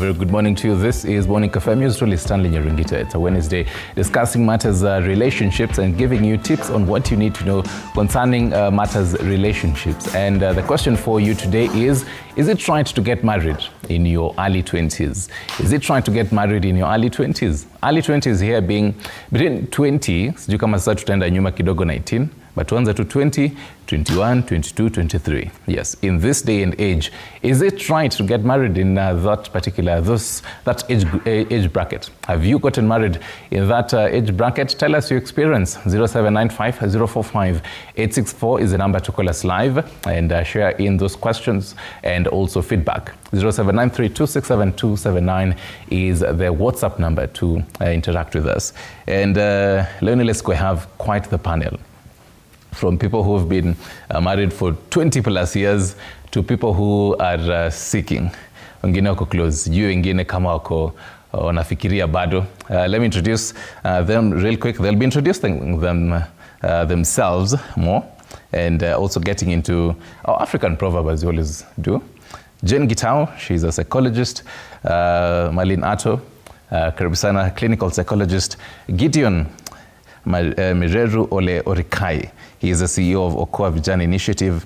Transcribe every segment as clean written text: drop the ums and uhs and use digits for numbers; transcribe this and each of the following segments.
very good morning to you. This is Morning Cafe. News truly Stanley Nyaringita. It's a Wednesday discussing matters relationships and giving you tips on what you need to know concerning matters relationships. And the question for you today is it right to get married in your early 20s? Is it right to get married in your early 20s? Early 20s here being between 20, sijui kama sasa tutaenda nyuma kidogo 19, but tuanza to 20, 21, 22, 23. Yes, in this day and age, is it right to get married in that particular, that age bracket? Have you gotten married in that age bracket? Tell us your experience. 0795 045 864 is the number to call us live and share in those questions and also feedback. 0793 267 279 is the WhatsApp number to interact with us. And Leonie, let's go have quite the panel. From people who have been married for 20 plus years to people who are seeking. Wengine wako close, juu wengine kama wako wanafikiria bado. Let me introduce them real quick. They'll be introducing themselves more and also getting into our African proverb as we always do. Jen Gitao, she's a psychologist. Marlene Atto, karibu sana, clinical psychologist. Gideon Mireru Ole Orikai. He is the CEO of Okoa Vijana Initiative.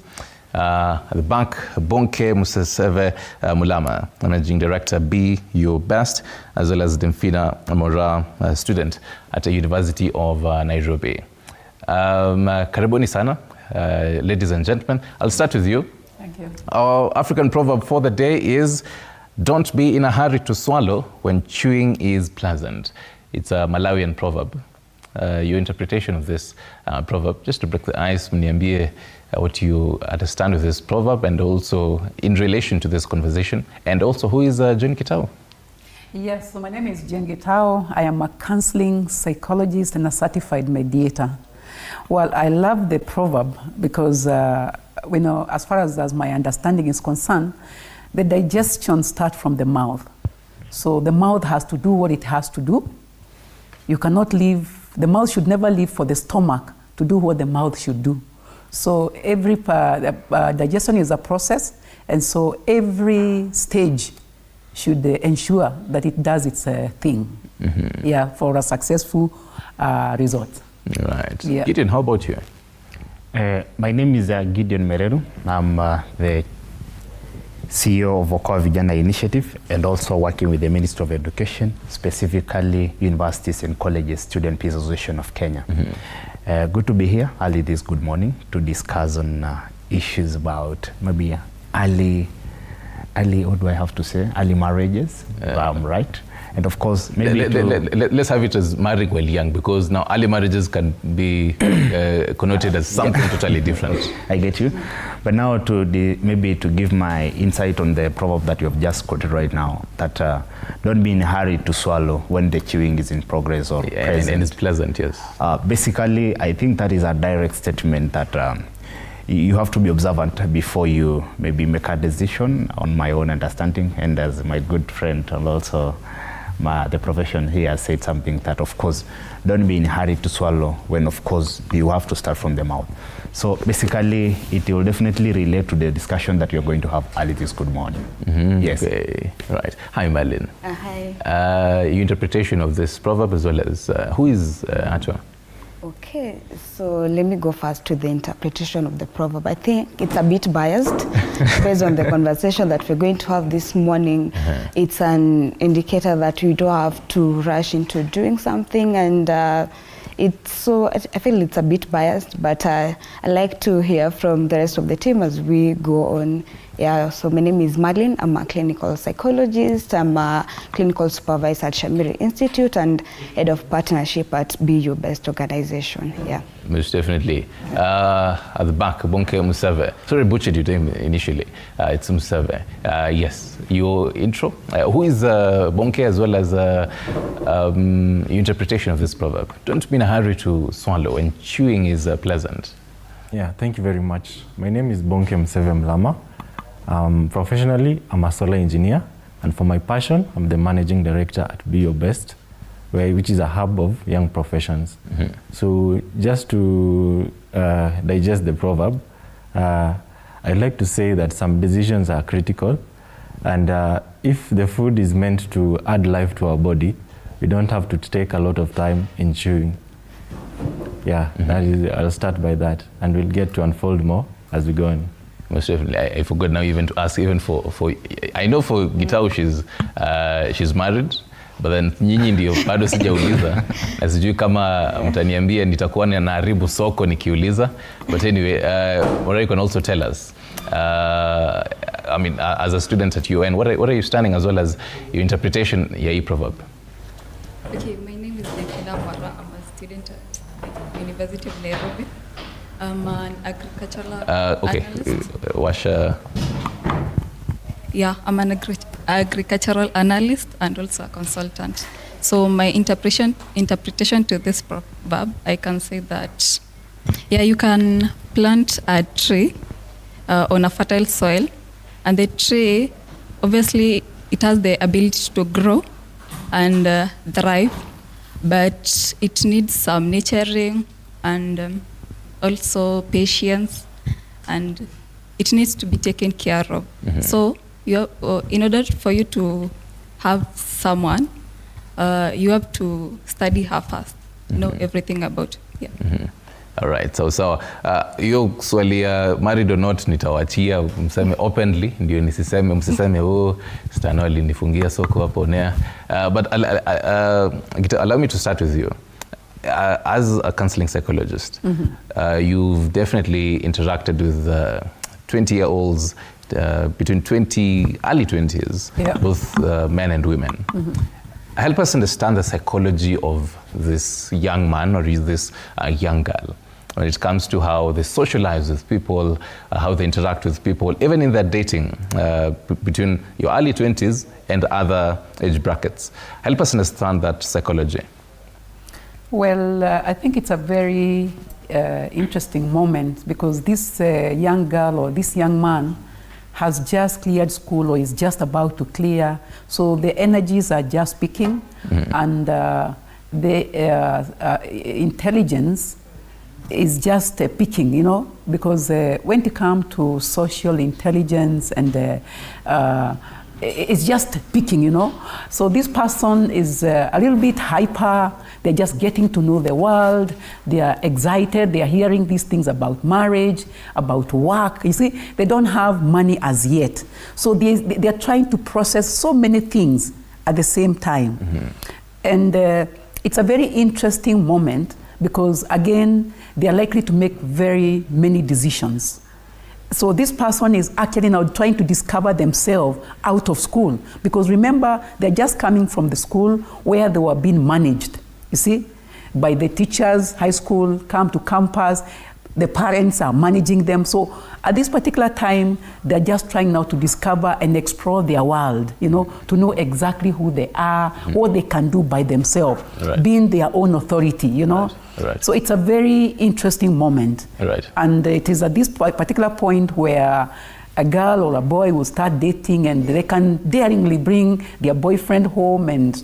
At the back, Bonke Museseve Mulama, Managing Director, Be Your Best, as well as Demfina Mora, a student at the University of Nairobi. Karibuni sana, ladies and gentlemen. I'll start with you. Thank you. Our African proverb for the day is, don't be in a hurry to swallow when chewing is pleasant. It's a Malawian proverb. Your interpretation of this proverb, just to break the ice, mniambie what you understand with this proverb and also in relation to this conversation, and also who is Jen Gitao? Yes, so my name is Jen Gitao. I am a counseling psychologist and a certified mediator. Well, I love the proverb because, as far as my understanding is concerned, the digestion starts from the mouth. So the mouth has to do what it has to do. You cannot leave. The mouth should never leave for the stomach to do what the mouth should do. So every digestion is a process, and so every stage should ensure that it does its thing, for a successful result. Right. Yeah. Gideon, how about you? My name is Gideon Mereru. I'm the CEO of Okoa Vijana Initiative and also working with the Ministry of Education, specifically Universities and Colleges Student Peace Association of Kenya. Good to be here early this good morning to discuss on issues about maybe early, what do I have to say? Early marriages, right? And of course, maybe let's have it as marrying while young, because now early marriages can be connoted as something totally different. I get you. But now maybe to give my insight on the proverb that you have just quoted right now, that don't be in a hurry to swallow when the chewing is in progress or present. And it's pleasant, yes. Basically, I think that is a direct statement that you have to be observant before you maybe make a decision, on my own understanding, and as my good friend and also the profession here said something that, of course, don't be in a hurry to swallow when, of course, you have to start from the mouth. So basically, it will definitely relate to the discussion that you're going to have early this good morning. Yes. Okay. Right. Hi, Marlene. Hi. Your interpretation of this proverb as well as who is Atto? Okay, so let me go first to the interpretation of the proverb. I think it's a bit biased based on the conversation that we're going to have this morning. It's an indicator that you don't have to rush into doing something, and I feel it's a bit biased, but I like to hear from the rest of the team as we go on. Yeah, so my name is Marlene. I'm a clinical psychologist. I'm a clinical supervisor at Shamiri Institute and head of partnership at Be Your Best organization. Yeah. Most definitely. At the back, Bonke Museve. Sorry, I butchered your name initially. It's Museve. Yes, your intro. Who is Bonke, as well as your interpretation of this proverb? Don't be in a hurry to swallow, and chewing is pleasant. Yeah, thank you very much. My name is Bonke Museve Mlama. Professionally, I'm a solar engineer, and for my passion, I'm the managing director at Be Your Best, which is a hub of young professions. So just to digest the proverb, I'd like to say that some decisions are critical And if the food is meant to add life to our body, we don't have to take a lot of time in chewing. Yeah, that is, I'll start by that, and we'll get to unfold more as we go on. Most definitely. I forgot now even to ask, even for I know for Gitau she's married, but then nyinyi ndio bado sijauliza na sijui kama mtaniambia nitakuwa naharibu soko nikiuliza, but anyway, Mora, you can also tell us, I mean, as a student at UN, what are you studying, as well as your interpretation ya hii proverb? Okay, my name is Dekina Mara. I'm a student at the University of Nairobi. I'm an agricultural analyst. Washa. Yeah, I'm an agricultural analyst and also a consultant. So my interpretation to this proverb, I can say that, yeah, you can plant a tree on a fertile soil, and the tree, obviously, it has the ability to grow and thrive, but it needs some nurturing and also patience, and it needs to be taken care of. So in order for you to have someone, you have to study her first, know everything about it. Yeah. All right, so hiyo swali ya married or not nitawachia mseme openly, ndio nisiseme msiseme Stano alinifungia soko hapo nea. But allow me to start with you. As a counseling psychologist, you've definitely interacted with 20-year-olds between early 20s, both men and women. Help us understand the psychology of this young man or this young girl when it comes to how they socialize with people, how they interact with people, even in their dating between your early 20s and other age brackets. Help us understand that psychology. Well, I think it's a very interesting moment, because this young girl or this young man has just cleared school or is just about to clear. So the energies are just peaking, and the intelligence is just peaking, you know, because when it comes to social intelligence and it's just peaking, you know. So this person is a little bit hyper. They're just getting to know the world. They are excited. They are hearing these things about marriage, about work. You see, they don't have money as yet. So they are trying to process so many things at the same time. And it's a very interesting moment, because again, they are likely to make very many decisions. So this person is actually now trying to discover themselves out of school, because remember, they're just coming from the school where they were being managed, you see, by the teachers, high school, come to campus, the parents are managing them. So at this particular time, they're just trying now to discover and explore their world, you know, to know exactly who they are, what they can do by themselves, being their own authority, you know. So it's a very interesting moment. And it is at this particular point where a girl or a boy will start dating, and they can daringly bring their boyfriend home, and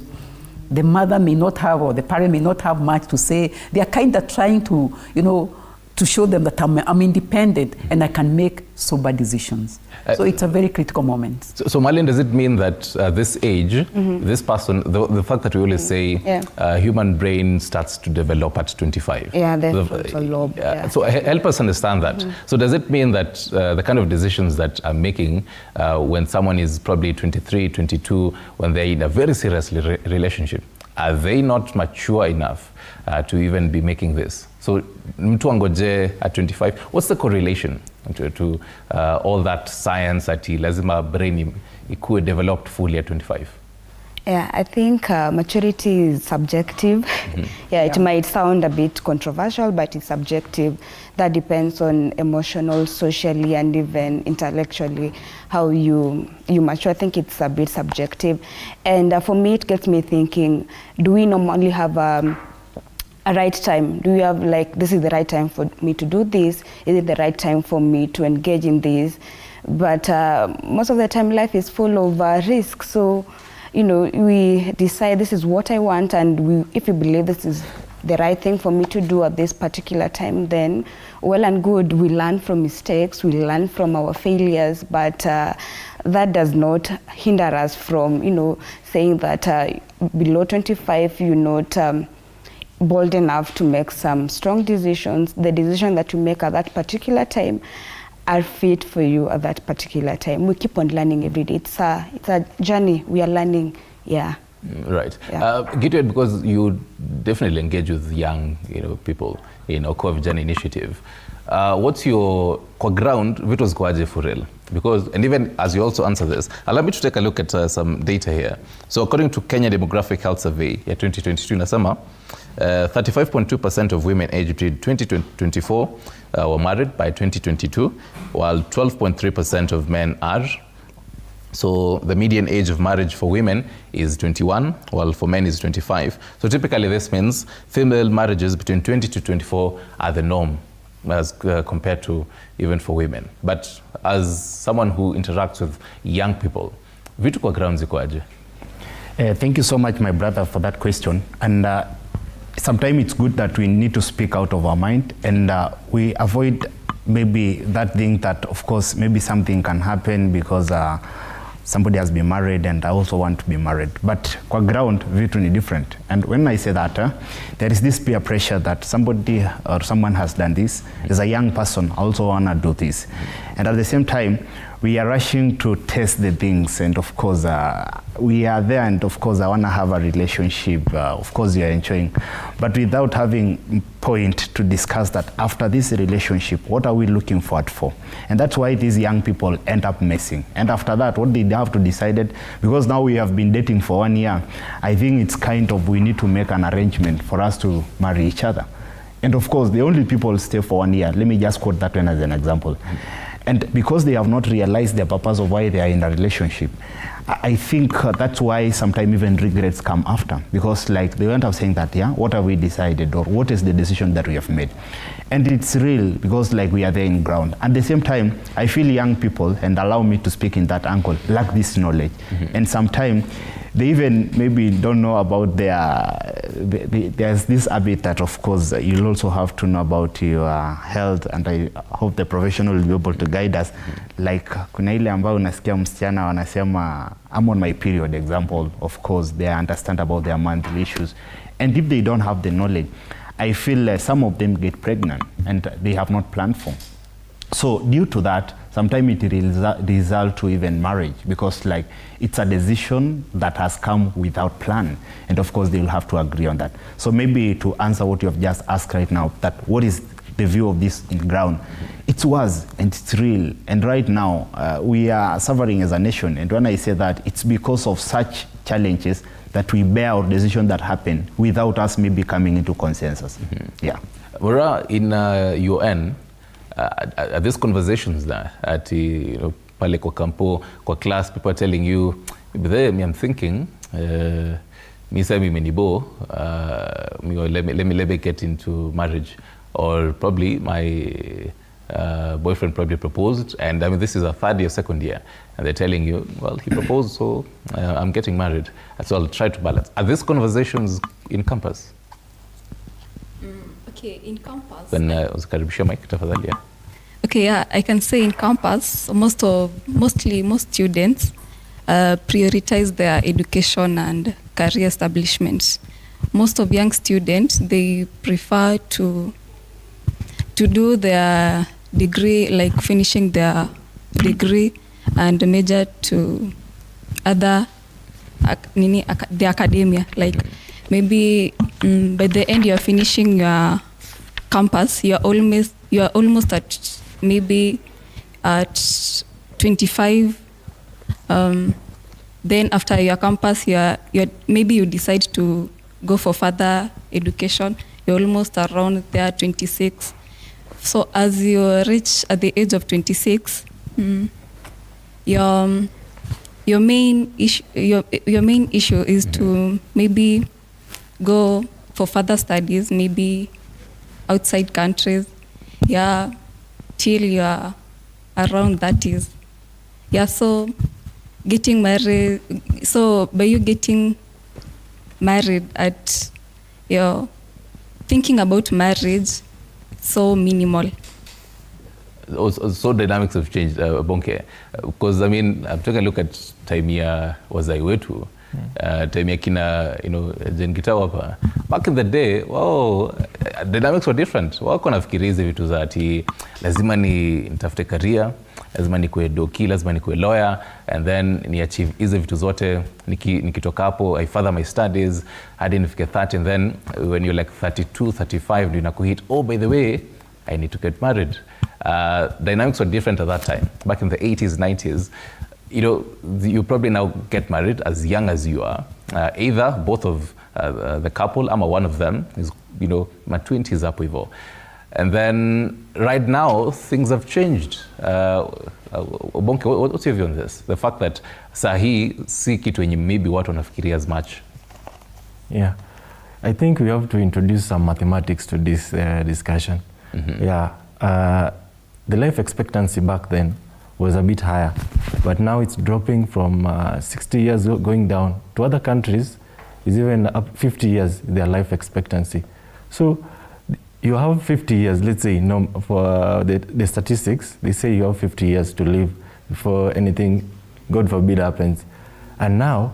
the mother may not have, or the parent may not have much to say. They are kind of trying to, you know, to show them that I'm independent and I can make sober decisions. So it's a very critical moment. So Marlene, does it mean that this age, this person, the fact that we always say human brain starts to develop at 25? Yeah, that's a lobe. So help us understand that. So does it mean that the kind of decisions that I'm making when someone is probably 23, 22, when they're in a very serious relationship, are they not mature enough to even be making this? So mtu angoje at 25, what's the correlation to all that science ati lazima brain ikuwe developed fully at 25? Yeah, I think maturity is subjective. It might sound a bit controversial, but it's subjective. That depends on emotional, socially, and even intellectually how you mature. I think it's a bit subjective. And for me, it gets me thinking, do we normally have a right time? Do we have, like, this is the right time for me to do this? Is it the right time for me to engage in this? But most of the time, life is full of risks. So, you know, we decide this is what I want, and if we believe this is the right thing for me to do at this particular time, then well and good, we learn from mistakes, we learn from our failures, but that does not hinder us from, saying that below 25, you're not bold enough to make some strong decisions. The decision that you make at that particular time are fit for you at that particular time. We keep on learning every day. It's a journey. We are learning, yeah. Right. Yeah. Gideon, because you definitely engage with young people in Okoa Vijana Initiative, what's your kwa ground vitu zikoaje for real? Because, and even as you also answer this, allow me to take a look at some data here. So according to Kenya Demographic Health Survey ya 2022 inasema 35.2% of women aged between 20 to 24 were married by 2022, while 12.3% of men are. So the median age of marriage for women is 21, while for men is 25. So typically this means female marriages between 20 to 24 are the norm as compared to even for women. But as someone who interacts with young people, vitu kwa ground zikoaje? Thank you so much, my brother, for that question. And sometimes it's good that we need to speak out of our mind, and we avoid maybe that thing that, of course, maybe something can happen because somebody has been married and I also want to be married. But kwa ground, vitu ni different. And when I say that, there is this peer pressure that somebody or someone has done this. As a young person, I also want to do this. And at the same time, we are rushing to test the things, and of course we are there, and of course I want to have a relationship, of course you are enjoying, but without having point to discuss that after this relationship, what are we looking forward for? And that's why these young people end up messing. And after that, what they have to decide, because now we have been dating for 1 year, I think it's kind of, we need to make an arrangement for us to marry each other. And of course, the only people stay for 1 year. Let me just quote that one as an example. And because they have not realized the purpose of why they are in a relationship, I think that's why sometimes even regrets come after. Because like they end up saying that, yeah, what have we decided, or what is the decision that we have made? And it's real, because like we are there in ground. At the same time, I feel young people, and allow me to speak in that angle, lack this knowledge. And sometimes they even maybe don't know about there's this habit that, of course, you'll also have to know about your health, and I hope the professional will be able to guide us. Like kuna ile ambao unasikia msichana wanasema I'm on my period, example, of course they understand about their monthly issues, and if they don't have the knowledge, I feel some of them get pregnant and they have not planned for. So due to that, sometimes it result to even marriage, because like it's a decision that has come without plan, and of course they will have to agree on that. So maybe to answer what you have just asked right now, that what is the view of this in ground, it was and it's real, and right now we are suffering as a nation, and when I say that, it's because of such challenges that we bear our decision that happen without us maybe coming into consensus. Yeah. We're in UN. At these conversations at pale kwa kampo, kwa class, people are telling you, I'm thinking, let me get into marriage, or probably my boyfriend probably proposed, and I mean this is a third year, second year, and they're telling you, well, he proposed, so I'm getting married, so I'll try to balance. Are these conversations in campus? Okay, in campus. Then usikaribisha mic tafadhali. Okay, yeah, I can say in campus, most students prioritize their education and career establishment. Most of young students, they prefer to do their degree, like finishing their degree and major to other the academia. Like maybe by the end you're finishing your campus, you're almost at maybe at 25. Then after your campus, maybe you decide to go for further education. You're almost around there 26. So as you reach at the age of 26, your main issue is to maybe go for further studies, maybe outside countries, yeah, till you are around 30s. Yeah, so getting married, so by you getting married at your thinking about marriage, so minimal. So dynamics have changed, Bonke, because I mean, I'm taking a look at time ya wazai wetu, time ya kina, Jen Gitau hapa. Back in the day, dynamics were different. Wako nafikiri hizi vitu za ati lazima nitafute career, lazima nikuwe doki, lazima nikuwe lawyer, and then ni achieve hizi vitu zote. Nikitoka hapo, I further my studies, hadi nifike 30, and then when you're like 32, 35, ndio inakuhit, oh, by the way, I need to get married. Dynamics were different at that time. Back in the 80s, 90s, you probably now get married as young as you are. Either both of the couple, ama one of them is, my 20s up with all. And then right now, things have changed. Bonke, what's your view on this? The fact that sahi si kitu yenye maybe watu wanafikiria as much. Yeah, I think we have to introduce some mathematics to this discussion. Mm-hmm. Yeah, the life expectancy back then was a bit higher, but now it's dropping from 60 years going down. To other countries, is even up 50 years, their life expectancy. So you have 50 years, let's say, for the statistics, they say you have 50 years to live before anything, God forbid, happens. And now,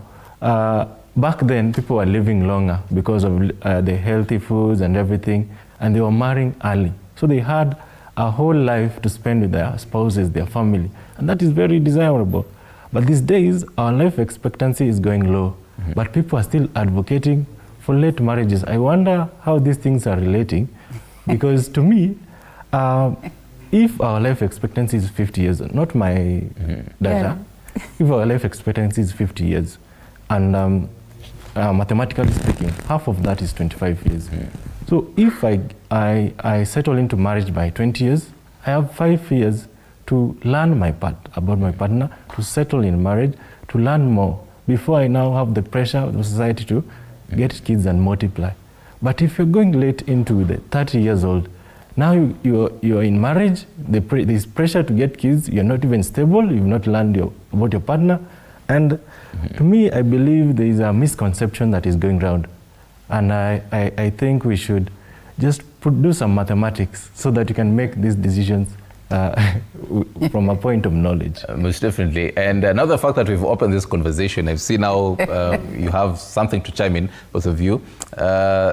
back then, people were living longer because of the healthy foods and everything, and they were marrying early. So they had a whole life to spend with their spouses, their family, and that is very desirable. But these days, our life expectancy is going low, but people are still advocating for late marriages. I wonder how these things are relating, because to me, if our life expectancy is 50 years, not my data, if our life expectancy is 50 years, and mathematically speaking, half of that is 25 years. So if I settle into marriage by 20 years, I have 5 years to learn about my partner, to settle in marriage, to learn more, before I now have the pressure of the society to get kids and multiply. But if you're going late into the 30 years old, now you're in marriage, there's pressure to get kids, you're not even stable, you've not learned about your partner. And to me, I believe there is a misconception that is going around. And I think we should just do some mathematics so that you can make these decisions from a point of knowledge. Most definitely. And another fact that we've opened this conversation, I've seen now you have something to chime in, both of you.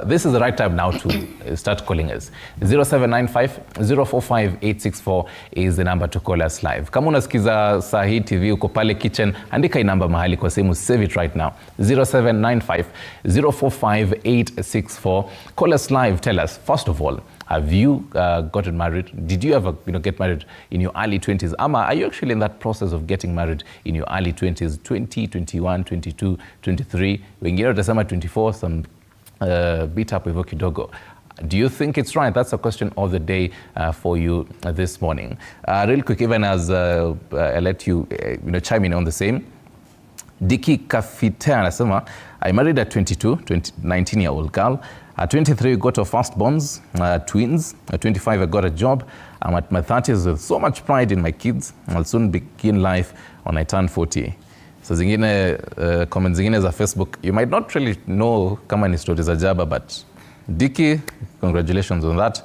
This is the right time now to start calling us. 0795-045-864 is the number to call us live. Kama unasikiza Sahi TV uko pale kitchen, andika hii namba mahali kwa simu, save it right now. 0795-045-864. Call us live, tell us, first of all, have you gotten married? Did you ever get married in your early 20s? Ama, are you actually in that process of getting married in your early 20s, 20, 21, 22, 23? Wengine watasema 24, some beat up hivyo kidogo. Do you think it's right? That's a question of the day for you this morning. Real quick, even as I let you chime in on the same. Diki Kafite anasema, I married at 22, 19-year-old girl. At 23, we got our firstborns, twins. At 25, I got a job. I'm at my 30s with so much pride in my kids. I'll soon begin life when I turn 40. So zingine, comments zingine za Facebook, you might not really know kama ni stories za jaba, but Diki, congratulations on that.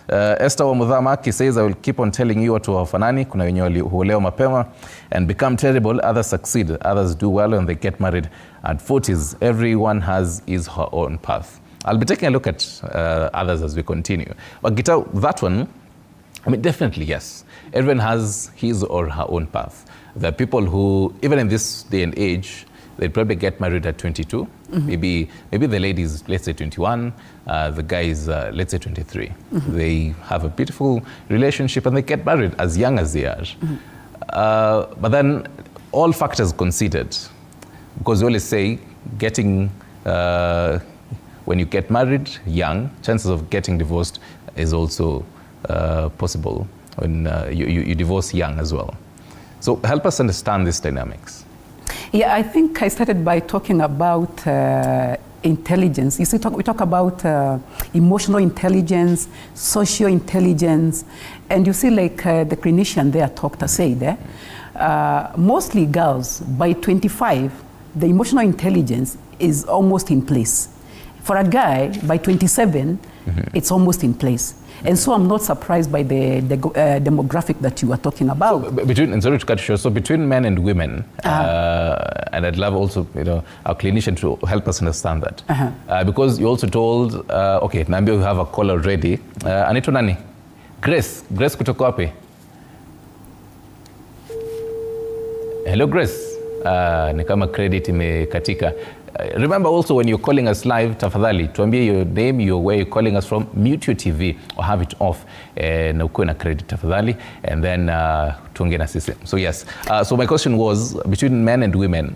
Esther Wamudhamaki says, I will keep on telling you watu wafanani, kuna wenye huolewa mapema and become terrible, others succeed, others do well when they get married at 40s. Everyone has his her own path. I'll be taking a look at others as we continue. But Gita, that one, I mean, definitely yes. Everyone has his or her own path. There are people who, even in this day and age, they probably get married at 22. Maybe the ladies, let's say 21, the guys, let's say 23. They have a beautiful relationship and they get married as young as they are. But then all factors considered, because we always say getting, when you get married young, chances of getting divorced is also possible when you divorce young as well. So help us understand these dynamics. Yeah, I think I started by talking about intelligence. You see, we talk about emotional intelligence, social intelligence, and you see, like the clinician there said, mostly girls, by 25, the emotional intelligence is almost in place. For a guy, by 27, it's almost in place. And so I'm not surprised by the demographic that you are talking about. So and sorry to cut you short, so between men and women, and I'd love also our clinician to help us understand that. Because you also told, okay, Nambia, we have a call already. Anaitwa nani? Grace kutoka wapi? Hello Grace. Ni kama credit imekatika. Remember also when you're calling us live, tafadhali tuambie your name, where you're calling us from, mute your TV or have it off na ukuwe na credit tafadhali, and then tuongee na sisi. So yes, so my question was between men and women,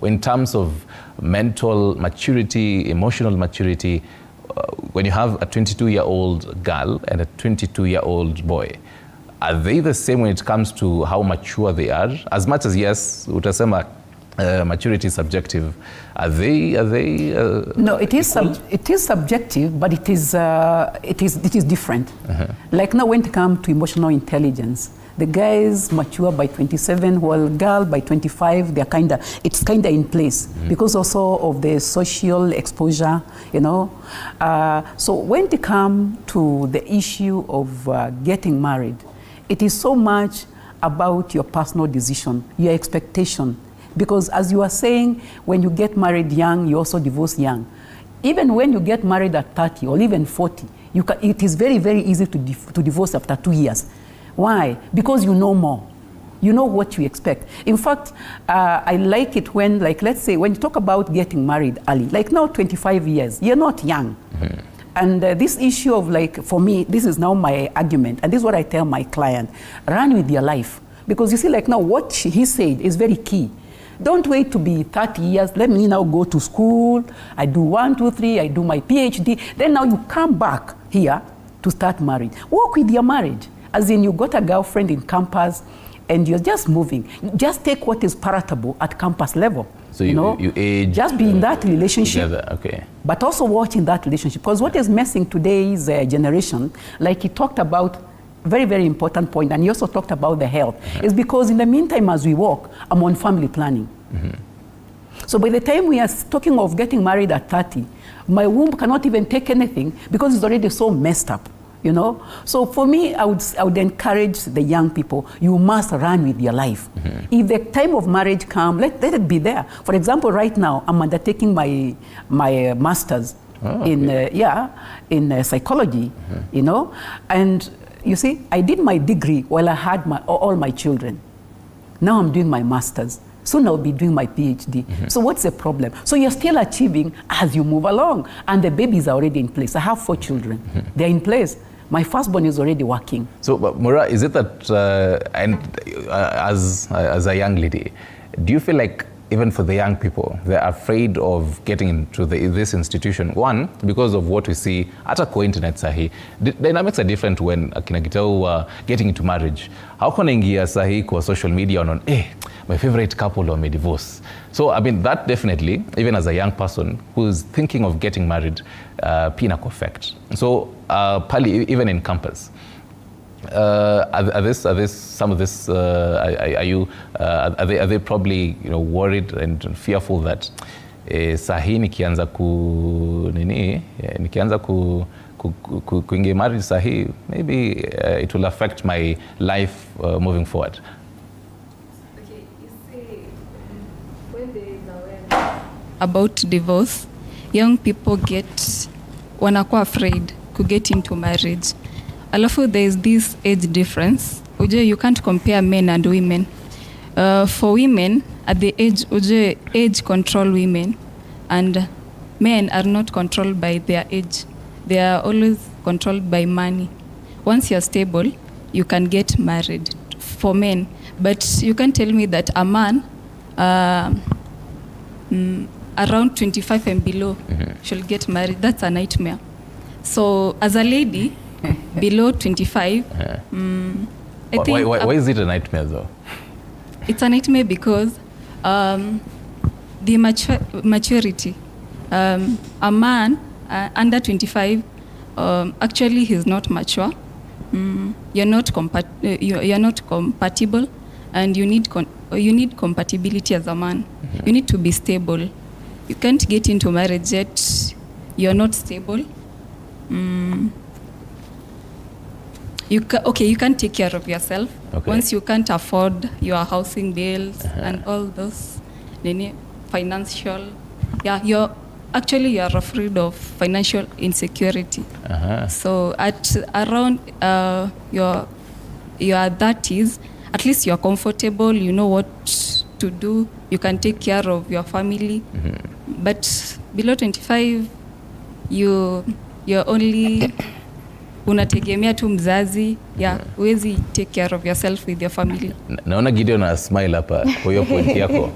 in terms of mental maturity, emotional maturity, when you have a 22-year-old girl and a 22-year-old boy, are they the same when it comes to how mature they are? As much as yes, utasema maturity is subjective. Are they? No, it is subjective, but it is different. Like now, when it comes to emotional intelligence, the guys mature by 27, while girl by 25, it's kinda in place because also of the social exposure, So when it comes to the issue of getting married, it is so much about your personal decision, your expectation. Because as you are saying, when you get married young, you also divorce young. Even when you get married at 30 or even 40, it is very, very easy to divorce after 2 years. Why? Because you know more. You know what you expect. In fact, I like it when, like, let's say, when you talk about getting married early, like now 25 years, you're not young. And this issue of, like, for me, this is now my argument, and this is what I tell my client, run with your life. Because you see, like now, what he said is very key. Don't wait to be 30 years. Let me now go to school. I do 1, 2, 3. I do my PhD. Then now you come back here to start marriage. Work with your marriage. As in, you got a girlfriend in campus and you're just moving. Just take what is palatable at campus level. So you age. Just be in that relationship. Together. Okay. But also watch in that relationship. Because what is missing today's generation, like he talked about, very, very important point, and he also talked about the health, is because in the meantime, as we walk, I'm on family planning. So by the time we are talking of getting married at 30, my womb cannot even take anything because it's already so messed up, So for me, I would encourage the young people, you must run with your life. If the time of marriage comes, let it be there. For example, right now, I'm undertaking my master's in psychology, and you see, I did my degree while I had all my children. Now I'm doing my master's. Soon I'll be doing my PhD. So what's the problem? So you're still achieving as you move along. And the babies are already in place. I have 4 children. They're in place. My firstborn is already working. So, Mura, is it that, as a young lady, do you feel like even for the young people, they're afraid of getting into this institution? One, because of what we see at a co-internet sahi. Dynamics are different when akina Gitau getting into marriage. How can ingia sahi kwa social media on, my favorite couple or may divorce? So, I mean, that definitely, even as a young person who's thinking of getting married, pina effect. So, Pali, even in campus, are this some of this? Are they probably worried and fearful that sahi nikianza kuingia marriage sahi, maybe it will affect my life moving forward? Okay, you see, when there is awareness about divorce, young people wanakuwa afraid to get into marriage. Alafu there is this age difference. You can't compare men and women. For women, at the age control women, and men are not controlled by their age. They are always controlled by money. Once you're stable, you can get married for men. But you can tell me that a man around 25 and below should get married. That's a nightmare. So as a lady, below 25, I think... Why is it a nightmare though? It's a nightmare because the maturity. A man under 25, actually he's not mature. You're not compatible, and you need compatibility as a man. You need to be stable. you can't get into marriage yet, you're not stable. You can't take care of yourself. Okay. Once you can't afford your housing bills and all those financial, you're afraid of financial insecurity. So at around your 30s, at least you're comfortable, you know what to do, you can take care of your family. But below 25, you're only unategemea tu mzazi, huwezi take care of yourself with your family. Naona Gideon na smile hapa kwa hiyo point yako.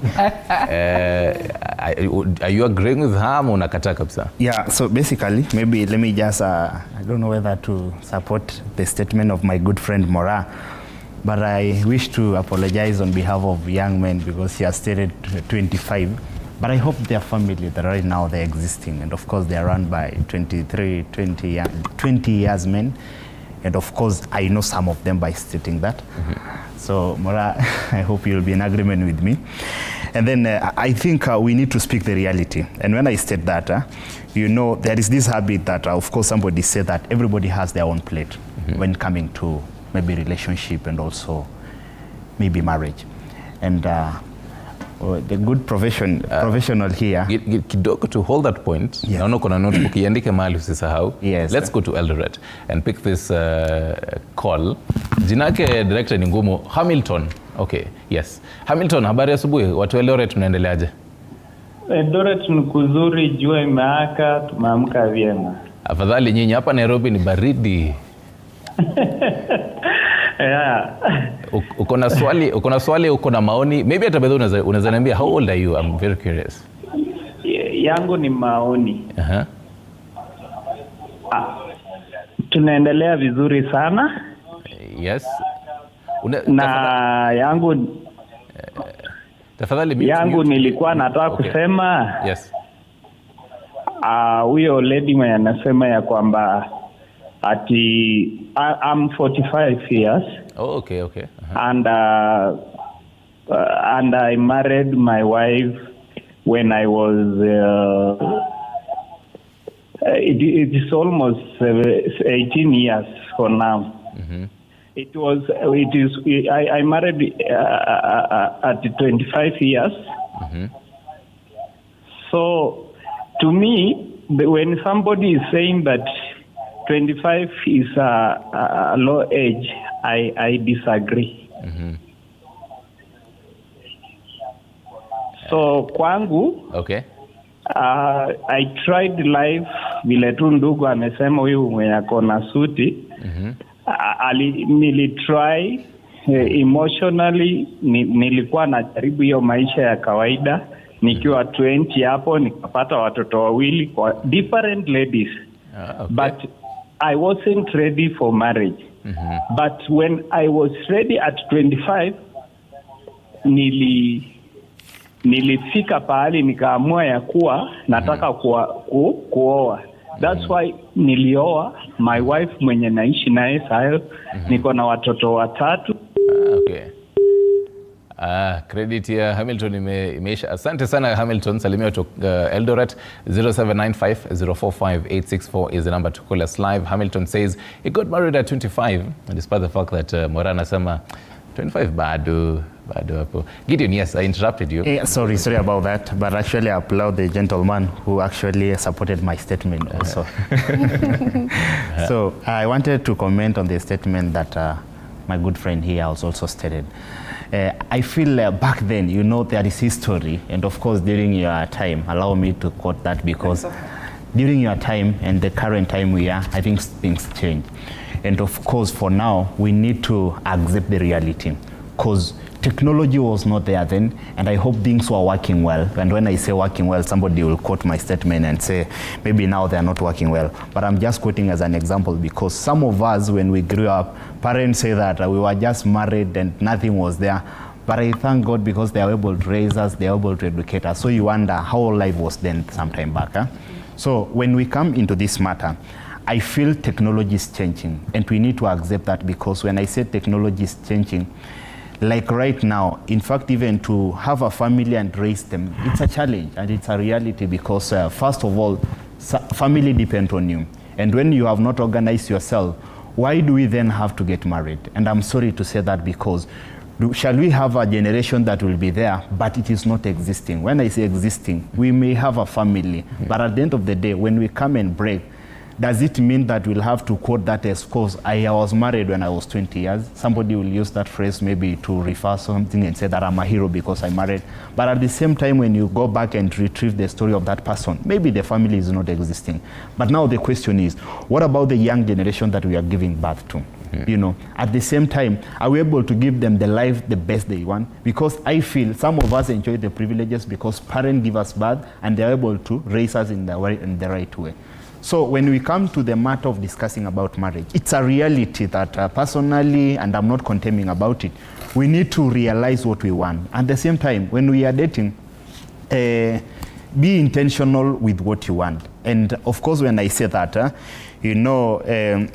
Are you agreeing with her ama unakataa kabisa? Yeah, so basically, maybe let me just, I don't know whether to support the statement of my good friend Mora, but I wish to apologize on behalf of young men because he has stated 25. But I hope their family that right now they're existing, and of course they are run by 23, 20 years men, and of course I know some of them by stating that. So Mora, I hope you'll be in agreement with me. And then I think we need to speak the reality. And when I state that, you know, there is this habit that of course somebody said that everybody has their own plate when coming to maybe relationship and also maybe marriage. And the good professional here. Kidogo to hold that point. Yeah. Naona kuna notebook iandike mahali usisahau. Yes. Let's go to Eldoret and pick this call. Jinake director ni ngumu. Hamilton. Okay, yes. Hamilton, habari asubuhi. Watu Eldoret tunaendeleaje? Eldoret ni kuzuri, jua imeaka, tumeamka vyema. Afadhali nyinyi, hapa Nairobi ni baridi. Yeah. Uko na swali, uko na maoni? Maybe hata bedho unaweza niambia how old are you? I'm very curious. Yangu ni maoni. Tunaendelea vizuri sana. Yes. Tafadhali yangu nilikuwa nataka kusema. Yes. Huyo lady mwenye anasema ya kwamba ati I'm 45 years. Oh, okay. And I married my wife when I was it is almost 18 years for now. I married at 25 years. So to me, when somebody is saying that 25 is a low age, I disagree. So kwangu, okay. I tried life vile tu ndugu amesema huyu mwenye akona suti. Nilitry emotionally, nilikuwa najaribu hiyo maisha ya kawaida. Nikiwa 20 hapo nikapata watoto wawili kwa different ladies. Okay. But I wasn't ready for marriage. But when I was ready at 25, nilifika pahali nikaamua ya kuwa nataka kuoa. That's why nilioa my wife mwenye naishi naye sasa. Niko na watoto 3. Okay. Credit ya Hamilton imeisha. Asante sana Hamilton. Salimia to Eldoret. 0795045864 is the number to call us live. Hamilton says he got married at 25, and despite the fact that Morana sama 25 bado hapo. Gideon, yes, I interrupted you. Sorry about that, but actually I applaud the gentleman who actually supported my statement also. So I wanted to comment on the statement that my good friend here has also stated. I feel back then, you know, there is history, and of course during your time, allow me to quote that, because during your time and the current time we are, I think things change. And of course for now, we need to accept the reality, because technology was not there then, and I hope things were working well. And when I say working well, somebody will quote my statement and say, maybe now they are not working well. But I'm just quoting as an example, because some of us, when we grew up, parents say that we were just married and nothing was there. But I thank God because they are able to raise us, they are able to educate us. So you wonder how life was then some time back. So when we come into this matter, I feel technology is changing, and we need to accept that, because when I say technology is changing, Like right now, in fact, even to have a family and raise them, it's a challenge and it's a reality because first of all, family depend on you. And when you have not organized yourself, why do we then have to get married? And I'm sorry to say that because shall we have a generation that will be there, but it is not existing? When I say existing, we may have a family, but at the end of the day, when we come and break, does it mean that we'll have to quote that as cause I was married when I was 20 years? Somebody will use that phrase maybe to refer something and say that I'm a hero because I married. But at the same time, when you go back and retrieve the story of that person, maybe the family is not existing. But now the question is, what about the young generation that we are giving birth to? You know, at the same time, are we able to give them the life the best they want? Because I feel some of us enjoy the privileges because parents give us birth and they're able to raise us in the right way. So when we come to the matter of discussing about marriage, it's a reality that personally, and I'm not condemning about it, we need to realize what we want. At the same time, when we are dating, be intentional with what you want. And of course, when I say that, you know,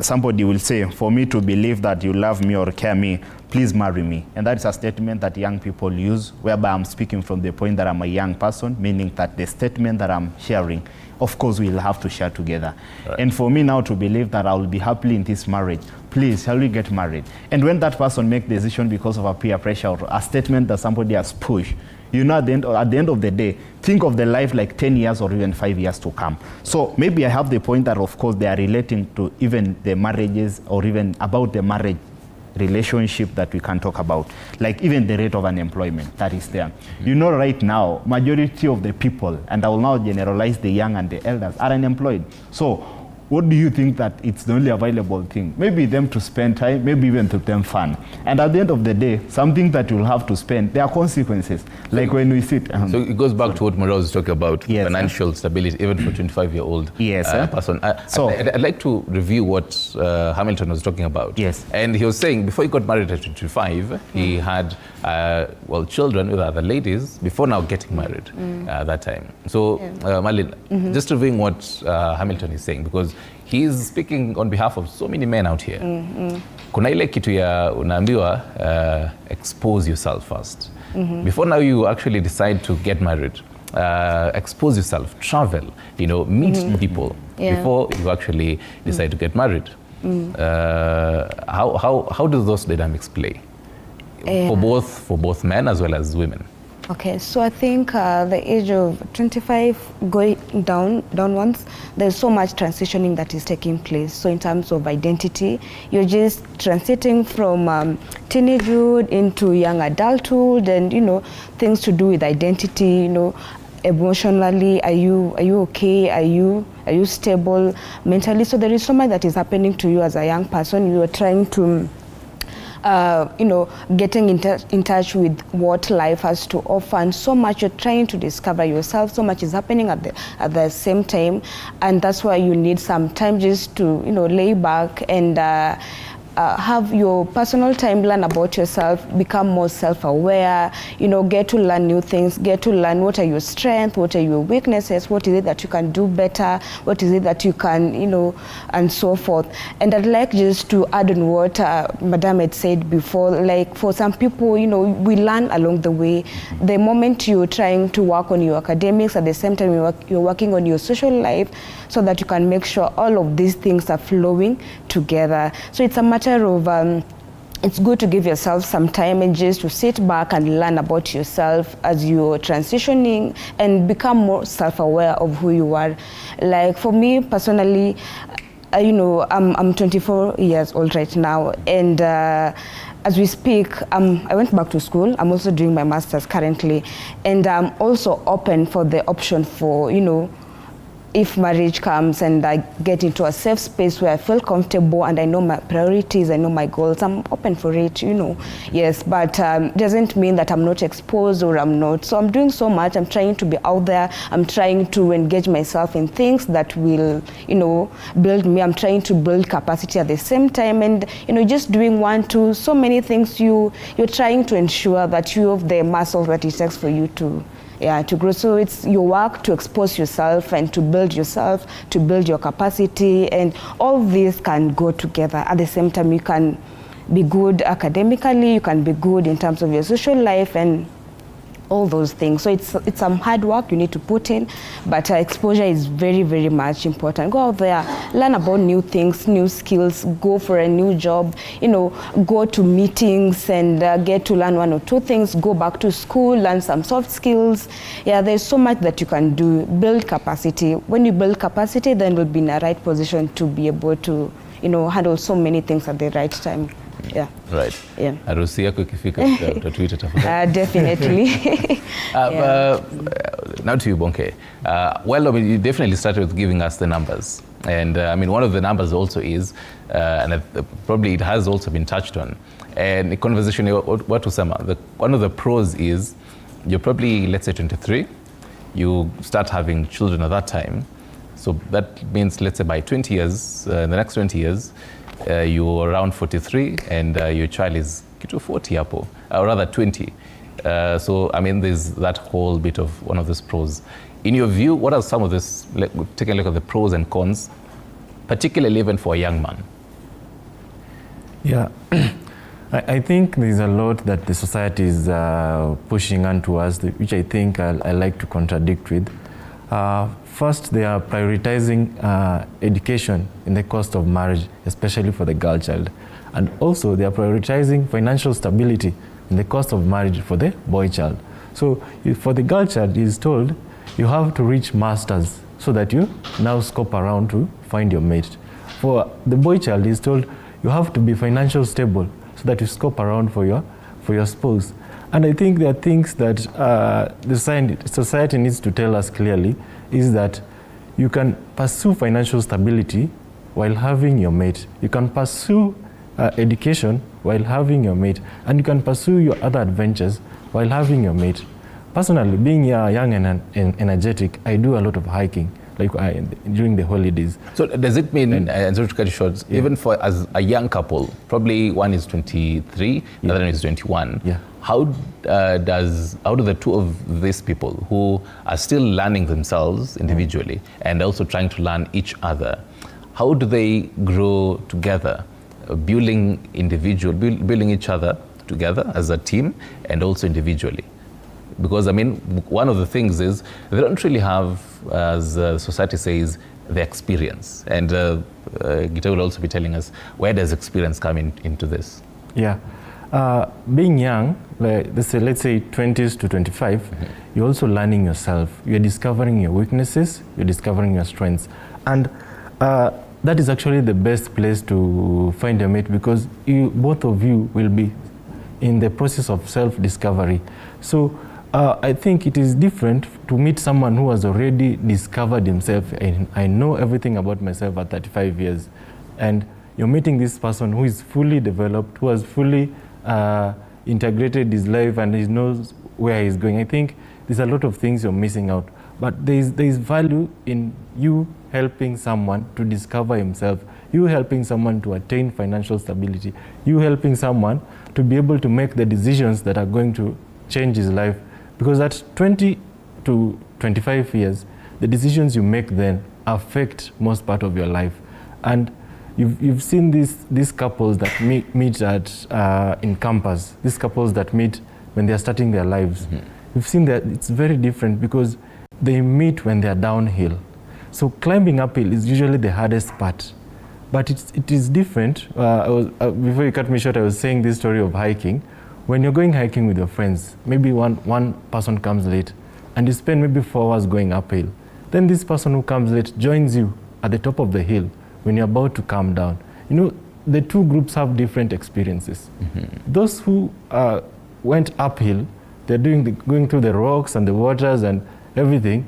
somebody will say, for me to believe that you love me or care me, please marry me. And that's a statement that young people use, whereby I'm speaking from the point that I'm a young person, meaning that the statement that I'm sharing, of course, we'll have to share together. Right. And for me now to believe that I will be happily in this marriage, please, shall we get married? And when that person makes the decision because of a peer pressure or a statement that somebody has pushed, you know, at the end of the day, think of the life like 10 years or even 5 years to come. So maybe I have the point that, of course, they are relating to even the marriages or even about the marriage relationship that we can talk about, like even the rate of unemployment that is there. You know, right now, majority of the people, and I will now generalize the young and the elders, are unemployed. So what do you think that it's the only available thing? Maybe them to spend time, maybe even to them fun. And at the end of the day, something that you'll have to spend, there are consequences. Like when we sit. So it goes back to what Maria was talking about, yes, financial stability, even for a 25-year-old person. So I'd like to review what Hamilton was talking about. Yes. And he was saying before he got married at 25, he had, children with other ladies before now getting married at that time. So, Marlene, just reviewing what Hamilton is saying, because he's speaking on behalf of so many men out here. Kuna ile kitu ya unaambiwa expose yourself first. Before now you actually decide to get married, expose yourself, travel, you know, meet people before you actually decide to get married. How do those dynamics play for both men as well as women? Okay, so I think the age of 25 going downwards, there's so much transitioning that is taking place. So in terms of identity, you're just transiting from teenagehood into young adulthood, and you know, things to do with identity. You know, emotionally, are you okay? Are you stable mentally? So there is so much that is happening to you as a young person. You are trying to you know, getting in touch with what life has to offer, and so much you're trying to discover yourself. So much is happening at the same time, and that's why you need some time just to, you know, lay back and have your personal time, learn about yourself, become more self-aware, you know, get to learn new things, get to learn what are your strengths, what are your weaknesses, what is it that you can do better, what is it that you can, you know, and so forth. And I'd like just to add on what Madam had said before, like for some people, you know, we learn along the way. The moment you're trying to work on your academics, at the same time you're working on your social life, so that you can make sure all of these things are flowing together. So it's a matter of it's good to give yourself some time and just to sit back and learn about yourself as you're transitioning and become more self-aware of who you are. Like for me personally, you know, I'm 24 years old right now, and as we speak, I went back to school. I'm also doing my master's currently, and I'm also open for the option for, you know, if marriage comes and I get into a safe space where I feel comfortable and I know my priorities, I know my goals, I'm open for it, you know. Yes, but doesn't mean that I'm not exposed or I'm not. So I'm doing so much. I'm trying to be out there. I'm trying to engage myself in things that will, you know, build me. I'm trying to build capacity at the same time, and, you know, just doing so many things, you're trying to ensure that you have the muscles that it takes for you to grow. So it's your work to expose yourself and to build yourself, to build your capacity, and all these can go together. At the same time, you can be good academically, you can be good in terms of your social life and all those things. So it's some hard work you need to put in, but exposure is very, very much important. Go out there, learn about new things, new skills, go for a new job, you know, go to meetings and get to learn 1 or 2 things, go back to school, learn some soft skills. Yeah, there's so much that you can do. Build capacity. When you build capacity, then you'll be in a right position to be able to, you know, handle so many things at the right time. Yeah. Right. Yeah. Harusi yako ikifika tutatuita tafadhali. Definitely. Now to you, Bonke. Well, I mean, you definitely started with giving us the numbers. And I mean, one of the numbers also is, and probably it has also been touched on, and the conversation, what to sum up, one of the pros is, you're probably, let's say 23, you start having children at that time. So that means, let's say by 20 years, in the next 20 years, you're around 43 and your child is 40 hapo, or rather 20. So, I mean, there's that whole bit of one of these pros. In your view, what are some of this, take a look at the pros and cons, particularly even for a young man? Yeah, I think there's a lot that the society is pushing onto us, which I think I like to contradict with. First, they are prioritizing education in the cost of marriage, especially for the girl child. And also, they are prioritizing financial stability in the cost of marriage for the boy child. So, for the girl child, he is told, you have to reach masters so that you now scope around to find your mate. For the boy child, he is told, you have to be financially stable so that you scope around for your spouse. And I think there are things that the society needs to tell us clearly, is that you can pursue financial stability while having your mate. You can pursue education while having your mate. And you can pursue your other adventures while having your mate. Personally, being young and energetic, I do a lot of hiking, like during the holidays. So does it mean, and sorry to cut you short, even for as a young couple, probably one is 23, the other one is 21, how do the two of these people who are still learning themselves individually and also trying to learn each other, how do they grow together, building each other together as a team and also individually? Because, I mean, one of the things is they don't really have, as society says, the experience. And Gita will also be telling us, where does experience come into this? Yeah. Being young, let's say 20s to 25, you're also learning yourself. You're discovering your weaknesses, you're discovering your strengths. And that is actually the best place to find a mate, because both of you will be in the process of self-discovery. So I think it is different to meet someone who has already discovered himself. I know everything about myself at 35 years. And you're meeting this person who is fully developed, who has fully integrated his life and he knows where he's going. I think there's a lot of things you're missing out. But there's value in you helping someone to discover himself, you helping someone to attain financial stability, you helping someone to be able to make the decisions that are going to change his life. Because at 20 to 25 years, the decisions you make then affect most part of your life. And you've seen these couples that meet at in campus, these couples that meet when they're starting their lives. You've seen that it's very different because they meet when they're downhill. So climbing uphill is usually the hardest part. But it is different. Before you cut me short, I was saying this story of hiking. When you're going hiking with your friends, maybe one person comes late and you spend maybe 4 hours going uphill. Then this person who comes late joins you at the top of the hill when you're about to come down. You know, the two groups have different experiences. Those who went uphill, they're going through the rocks and the waters and everything,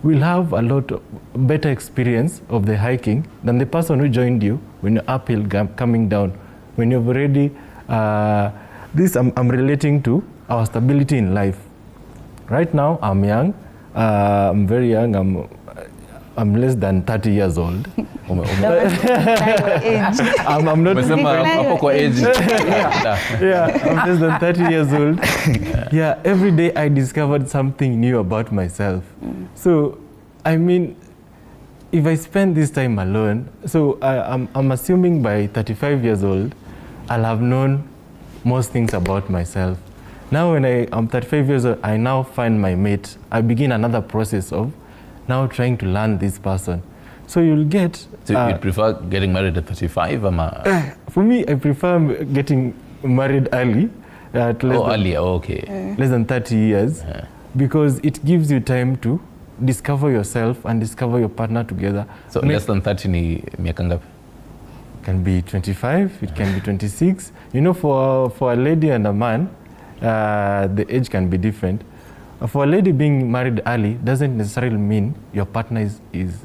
will have a lot better experience of the hiking than the person who joined you when you're uphill coming down, when you've already this I'm relating to our stability in life. Right now, I'm young. I'm very young. I'm less than 30 years old. I'm not I'm less than 30 years old. Yeah, every day I discovered something new about myself. So, I mean, if I spend this time alone, so I'm assuming by 35 years old, I'll have known most things about myself. Now when I'm 35 years old, I now find my mate. I begin another process of now trying to learn this person. So you'll get... So you'd prefer getting married at 35? For me, I prefer getting married early. At less than 30 years. Because it gives you time to discover yourself and discover your partner together. So less than 30 ni miaka ngapi? Can be 25, it can be 26. You know, for a lady and a man, the age can be different. For a lady, being married early doesn't necessarily mean your partner is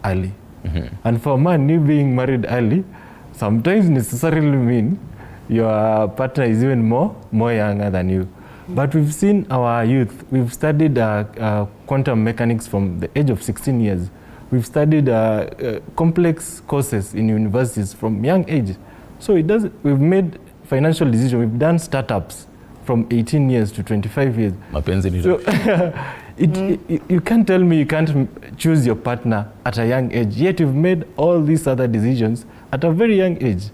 early. And for a man, you being married early sometimes necessarily mean your partner is even more younger than you. But we've seen our youth, we've studied quantum mechanics from the age of 16 years. We've studied complex courses in universities from young age. So we've made financial decisions, we've done startups from 18 years to 25 years. So you can't tell me you can't choose your partner at a young age, yet you've made all these other decisions at a very young age.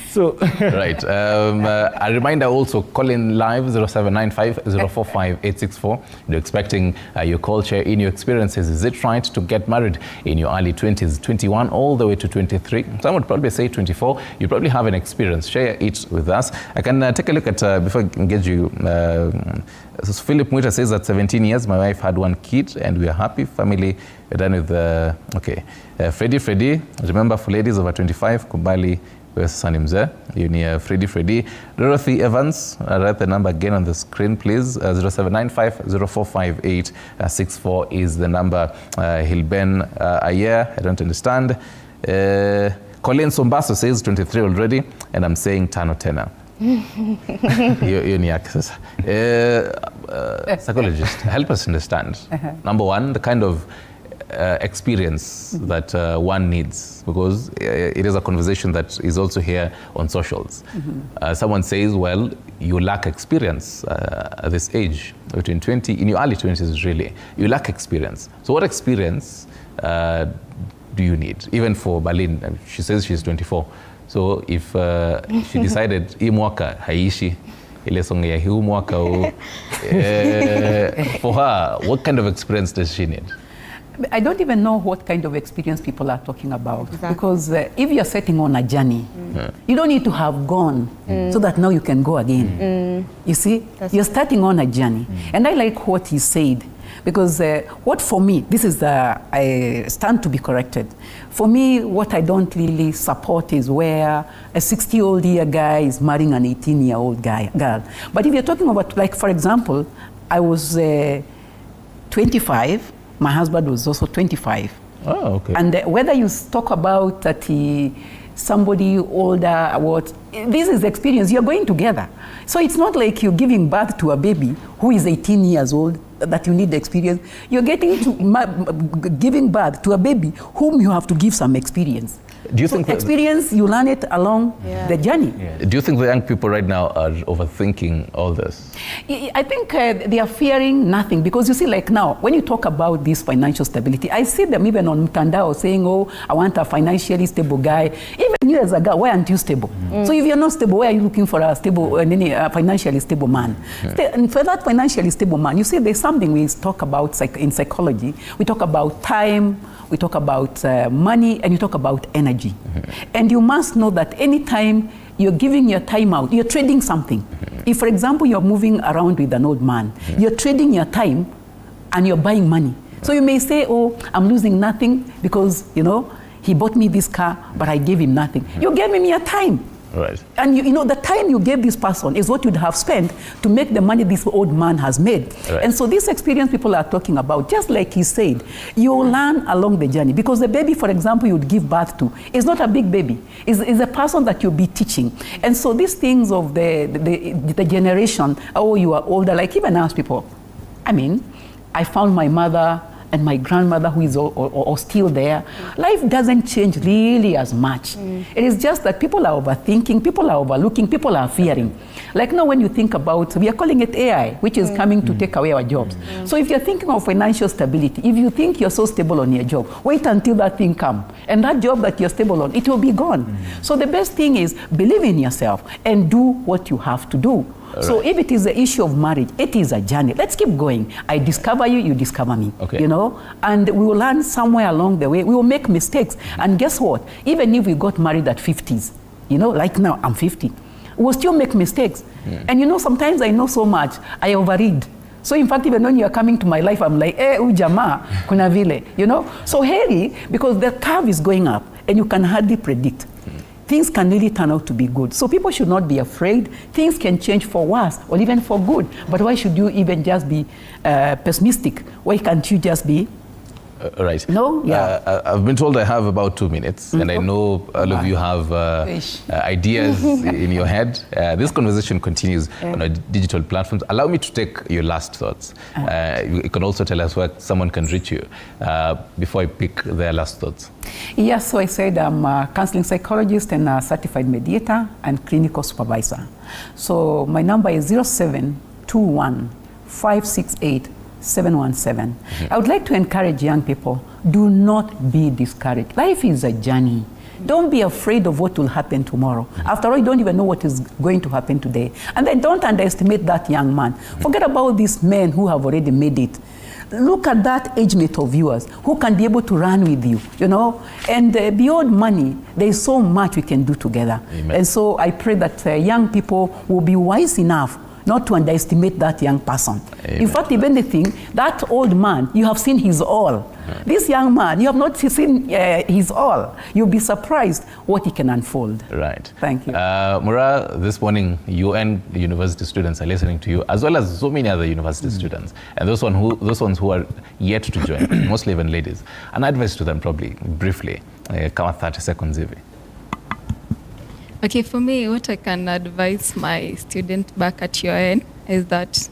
So right. A reminder also, call in live 0795-045-864. You're expecting your call, share in your experiences. Is it right to get married in your early 20s, 21 all the way to 23? Some would probably say 24. You probably have an experience. Share it with us. I can take a look at, before I engage you, Philip Mwita says that 17 years, my wife had one kid and we are happy. Family, we're done with Freddie, remember for ladies over 25, Kubali, Sanimze, you need Freddie. Dorothy Evans, write the number again on the screen, please. 0795-0458-64 is the number. Hilben Ayer, I don't understand. Colin Sombaso says 23 already, and I'm saying Tano Tena. You need access. Psychologist, help us understand. Number one, the kind of experience that one needs, because it is a conversation that is also here on socials. Someone says, well, you lack experience at this age, between 20, in your early 20s really, you lack experience. So what experience do you need? Even for Berlin, she says she's 24. So if she decided, hii mwaka haishi, ile songa ya hii mwaka, for her, what kind of experience does she need? I don't even know what kind of experience people are talking about. Exactly. Because if you're setting on a journey, you don't need to have gone so that now you can go again. You see, you're starting on a journey. And I like what he said, because what for me, this is I stand to be corrected. For me, what I don't really support is where a 60-year-old guy is marrying an 18-year-old girl. But if you're talking about, like, for example, I was 25, my husband was also 25. Oh, okay. And whether you talk about that somebody older, what, this is experience, you're going together. So it's not like you're giving birth to a baby who is 18 years old, that you need the experience. You're getting to giving birth to a baby whom you have to give some experience. Do you think experience, you learn it along the journey. Do you think the young people right now are overthinking all this? I think they are fearing nothing, because you see, like now, when you talk about this financial stability, I see them even on Mtandao saying, oh, I want a financially stable guy. Even you as a guy, why aren't you stable? So if you're not stable, why are you looking for a stable, financially stable man? And for that financially stable man, you see, there's something we talk about in psychology. We talk about time, we talk about money, and you talk about energy. And you must know that anytime you're giving your time out, you're trading something. If, for example, you're moving around with an old man, you're trading your time and you're buying money. So you may say, oh, I'm losing nothing because, you know, he bought me this car, but I gave him nothing. You gave him your time. Right. And you know, the time you gave this person is what you'd have spent to make the money this old man has made. Right. And so this experience people are talking about, just like he said, you learn along the journey. Because the baby, for example, you'd give birth to is not a big baby. It's a person that you'll be teaching. And so these things of the generation, oh, you are older, like even ask people, I mean, I found my mother and my grandmother who is or still there, life doesn't change really as much. It is just that people are overthinking, people are overlooking, people are fearing. Like now when you think about, we are calling it AI, which is coming to take away our jobs. So if you're thinking of financial stability, if you think you're so stable on your job, wait until that thing comes. And that job that you're stable on, it will be gone. So the best thing is believe in yourself and do what you have to do. So if it is the issue of marriage, it is a journey. Let's keep going. I discover you, you discover me. You know, and we will learn somewhere along the way. We will make mistakes. And guess what? Even if we got married at 50s, you know, like now I'm 50, we'll still make mistakes. And you know, sometimes I know so much, I overread. So in fact, even when you are coming to my life, I'm like, ujama, kuna vile, you know? So heri, because the curve is going up and you can hardly predict. Things can really turn out to be good. So people should not be afraid. Things can change for worse or even for good. But why should you even just be pessimistic? Why can't you just be? Right. No? Yeah. I've been told I have about 2 minutes, and I know all of you have ideas in your head. This conversation continues on our digital platforms. Allow me to take your last thoughts. You can also tell us where someone can reach you before I pick their last thoughts. Yes, so I said I'm a counseling psychologist and a certified mediator and clinical supervisor. So my number is 0721 568 717. I would like to encourage young people, do not be discouraged. Life is a journey. Don't be afraid of what will happen tomorrow. After all, you don't even know what is going to happen today. And then don't underestimate that young man. Forget about these men who have already made it. Look at that age mate of yours who can be able to run with you, you know. And beyond money, there is so much we can do together. Amen. And so I pray that young people will be wise enough not to underestimate that young person. Amen. In fact, if anything, that old man, you have seen his all. This young man, you have not seen his all. You'll be surprised what he can unfold. Right. Thank you. Mura, this morning, you and university students are listening to you, as well as so many other university students, and those ones who are yet to join, mostly even ladies. An advice to them, probably, briefly, come 30 seconds, Evie. Okay, for me, what I can advise my student back at UN is that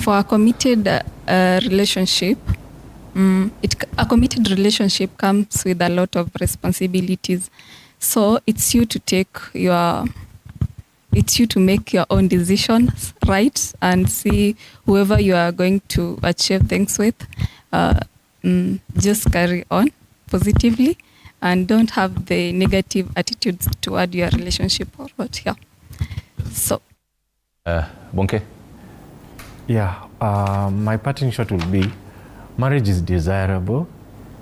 for a committed relationship, a committed relationship comes with a lot of responsibilities. So it's you to make your own decisions, right? And see whoever you are going to achieve things with, just carry on positively. And don't have the negative attitudes toward your relationship or what, So. Bonke? Yeah, my parting shot will be, marriage is desirable,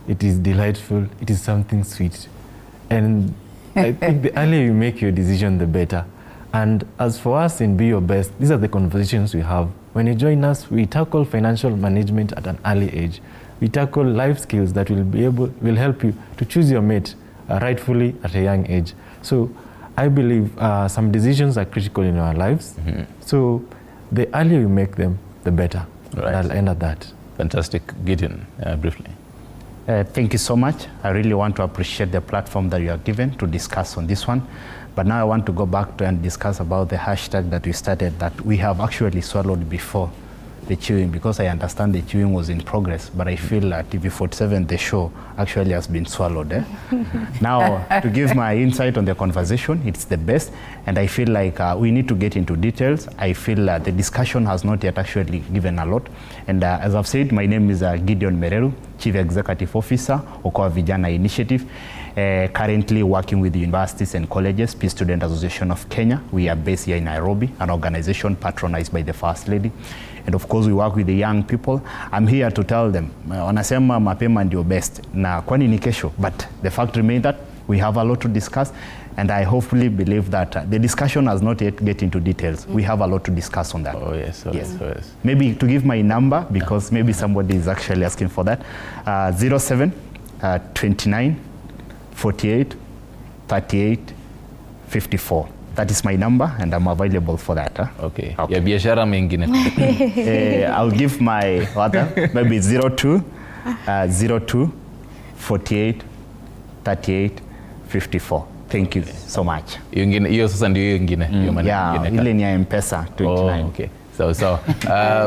it is delightful, it is something sweet. And I think the earlier you make your decision, the better. And as for us in Be Your Best, these are the conversations we have. When you join us, we tackle financial management at an early age. We tackle life skills that will help you to choose your mate rightfully at a young age. So I believe some decisions are critical in our lives. So the earlier you make them, the better. Right. I'll end at that. Fantastic. Gideon, briefly. Thank you so much. I really want to appreciate the platform that you are given to discuss on this one. But now I want to go back to and discuss about the hashtag that we started, that we have actually swallowed before the chewing, because I understand the chewing was in progress, but I feel at TV47 the show actually has been swallowed. Now, to give my insight on the conversation, it's the best, and I feel like we need to get into details. I feel the discussion has not yet actually given a lot, and as I've said, my name is Gideon Mereru, Chief Executive Officer, Okoa Vijana Initiative. Currently working with the universities and colleges, Peace Student Association of Kenya. We are based here in Nairobi, an organization patronized by the First Lady. And of course, we work with the young people. I'm here to tell them, wanasema mapema ndio best, na kwani ni kesho. But the fact remains that we have a lot to discuss, and I hopefully believe that the discussion has not yet get into details. We have a lot to discuss on that. Oh yes, oh yes. Maybe to give my number, because maybe somebody is actually asking for that. 07 29 48 38 54. That is my number, and I'm available for that. Okay. Ya biashara mengine. I'll give my maybe 02 48 38 54. Thank you so much. Hiyo sasa ndio hiyo ingine. Yeah, ile ni ya M-Pesa 29. Oh, okay. So,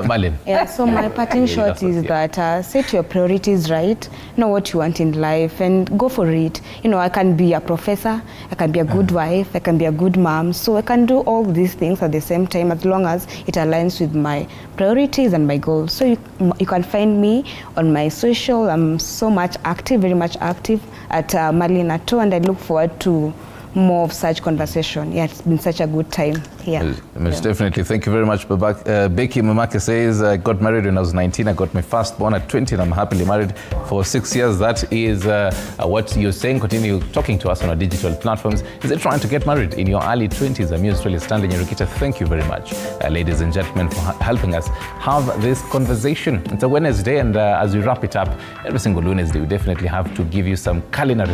Malin. Yeah, so my parting shot is that set your priorities right, know what you want in life, and go for it. You know, I can be a professor, I can be a good wife, I can be a good mom, so I can do all these things at the same time as long as it aligns with my priorities and my goals. So you can find me on my social. I'm so much active, very much active at Malin Ato, and I look forward to more of such conversation. Yeah, it's been such a good time here. Most definitely. Thank you very much, Becky Mamake says, I got married when I was 19. I got my firstborn at 20, and I'm happily married for 6 years. That is what you're saying. Continue talking to us on our digital platforms. Is it trying to get married in your early 20s? I'm Australia Stanley Nyarukita. Thank you very much, ladies and gentlemen, for helping us have this conversation. It's a Wednesday, and as we wrap it up, every single Wednesday, we definitely have to give you some culinary